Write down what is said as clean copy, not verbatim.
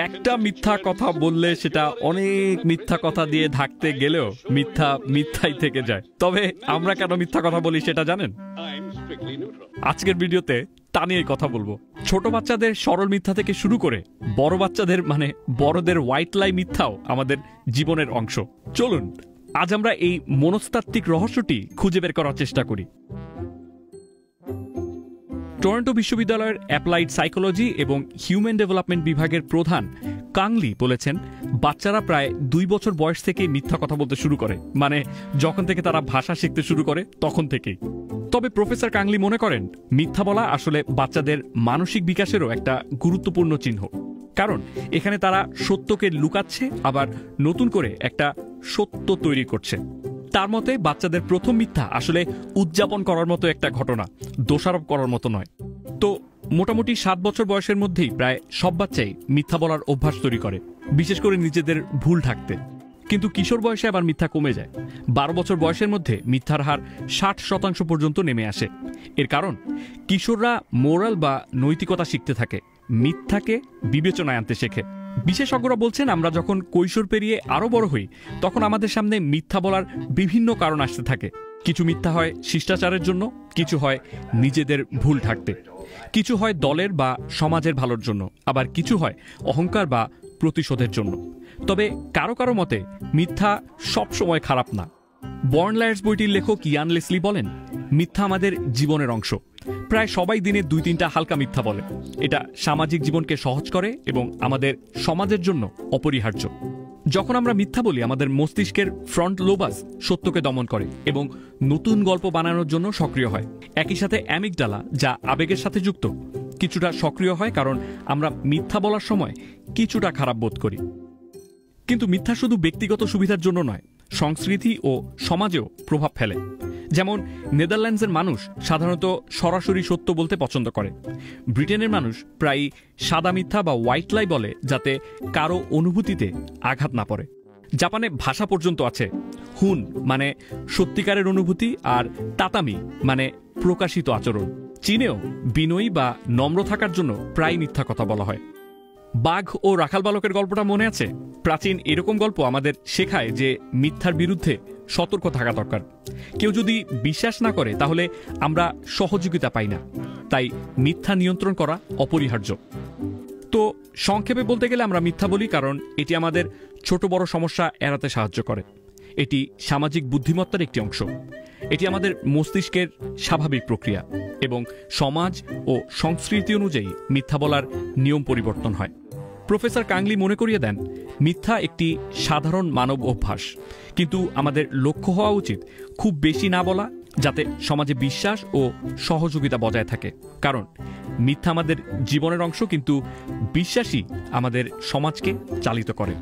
একটা মিথ্যা কথা বললে সেটা অনেক মিথ্যা কথা দিয়ে ঢাকতে গেলেও মিথ্যা মিথ্যাই থেকে যায়। তবে আমরা কেন মিথ্যা কথা বলি সেটা জানেন? আজকের ভিডিওতে তা নিয়েই কথা বলবো। ছোট বাচ্চাদের সরল মিথ্যা থেকে শুরু করে বড় বাচ্চাদের বড়দের হোয়াইট লাই মিথ্যাও আমাদের জীবনের অংশ। চলুন আজ আমরা এই মনস্তাত্ত্বিক রহস্যটি খুঁজে বের করার চেষ্টা করি। টরন্টো বিশ্ববিদ্যালয়ের অ্যাপ্লাইড সাইকোলজি এবং হিউম্যান ডেভেলপমেন্ট বিভাগের প্রধান কাংলি বলেছেন, বাচ্চারা প্রায় 2 বছর বয়স থেকে মিথ্যা কথা বলতে শুরু করে, মানে যখন থেকে তারা ভাষা শিখতে শুরু করে তখন থেকেই। তবে প্রফেসর কাংলি মনে করেন মিথ্যা বলা আসলে বাচ্চাদের মানসিক বিকাশেরও একটা গুরুত্বপূর্ণ চিহ্ন, কারণ এখানে তারা সত্যকে লুকাচ্ছে, আবার নতুন করে একটা সত্য তৈরি করছে। তার মতে বাচ্চাদের প্রথম মিথ্যা আসলে উদযাপন করার মতো একটা ঘটনা, দোষারোপ করার মতো নয়। তো মোটামুটি 7 বছর বয়সের মধ্যেই প্রায় সব বাচ্চাই মিথ্যা বলার অভ্যাস তৈরি করে, বিশেষ করে নিজেদের ভুল ঢাকতে। কিন্তু কিশোর বয়সে আবার মিথ্যা কমে যায়। 12 বছর বয়সের মধ্যে মিথ্যার হার 60% পর্যন্ত নেমে আসে। এর কারণ কিশোররা মোরাল বা নৈতিকতা শিখতে থাকে, মিথ্যাকে বিবেচনায় আনতে শেখে। বিশেষজ্ঞরা বলছেন আমরা যখন কৈশোর পেরিয়ে আরো বড় হই তখন আমাদের সামনে মিথ্যা বলার বিভিন্ন কারণ আসতে থাকে। কিছু মিথ্যা হয় শিষ্টাচারের জন্য, কিছু হয় নিজেদের ভুল ঢাকতে, কিছু হয় দলের বা সমাজের ভালোর জন্য, আবার কিছু হয় অহংকার বা প্রতিশোধের জন্য। তবে কারো কারো মতে মিথ্যা সব সময় খারাপ না। বর্ন লায়ার্স বইটির লেখক ইয়ান লেসলি বলেন, মিথ্যা আমাদের জীবনের অংশ। প্রায় সবাই দিনে 2-3টা হালকা মিথ্যা বলে। এটা সামাজিক জীবনকে সহজ করে এবং আমাদের সমাজের জন্য অপরিহার্য। যখন আমরা মিথ্যা বলি আমাদের মস্তিষ্কের ফ্রন্ট লোবাস সত্যকে দমন করে এবং নতুন গল্প বানানোর জন্য সক্রিয় হয়। একই সাথে অ্যামিগডালা, যা আবেগের সাথে যুক্ত, কিছুটা সক্রিয় হয়, কারণ আমরা মিথ্যা বলার সময় কিছুটা খারাপ বোধ করি। কিন্তু মিথ্যা শুধু ব্যক্তিগত সুবিধার জন্য নয়, সংস্কৃতি ও সমাজেও প্রভাব ফেলে। যেমন নেদারল্যান্ডসের মানুষ সাধারণত সরাসরি সত্য বলতে পছন্দ করে। ব্রিটেনের মানুষ প্রায়ই সাদা মিথ্যা বা হোয়াইট লাই বলে, যাতে কারো অনুভূতিতে আঘাত না পড়ে। জাপানে ভাষা পর্যন্ত আছে। হুন মানে সত্যিকারের অনুভূতি, আর তাতামি মানে প্রকাশিত আচরণ। চীনেও বিনয়ী বা নম্র থাকার জন্য প্রায় মিথ্যা কথা বলা হয়। বাঘ ও রাখাল বালকের গল্পটা মনে আছে? প্রাচীন এরকম গল্প আমাদের শেখায় যে মিথ্যার বিরুদ্ধে সতর্ক থাকা দরকার। কেউ যদি বিশ্বাস না করে তাহলে আমরা সহযোগিতা পাই না, তাই মিথ্যা নিয়ন্ত্রণ করা অপরিহার্য। তো সংক্ষেপে বলতে গেলে আমরা মিথ্যা বলি কারণ এটি আমাদের ছোট বড় সমস্যা এড়াতে সাহায্য করে। এটি সামাজিক বুদ্ধিমত্তার একটি অংশ। এটি আমাদের মস্তিষ্কের স্বাভাবিক প্রক্রিয়া এবং সমাজ ও সংস্কৃতি অনুযায়ী মিথ্যা বলার নিয়ম পরিবর্তন হয়। প্রফেসর কাংলি মনে করিয়ে দেন, মিথ্যা একটি সাধারণ মানব অভ্যাস, কিন্তু আমাদের লক্ষ্য হওয়া উচিত খুব বেশি না বলা, যাতে সমাজে বিশ্বাস ও সহযোগিতা বজায় থাকে। কারণ মিথ্যা আমাদের জীবনের অংশ, কিন্তু বিশ্বাসই আমাদের সমাজকে চালিত করে।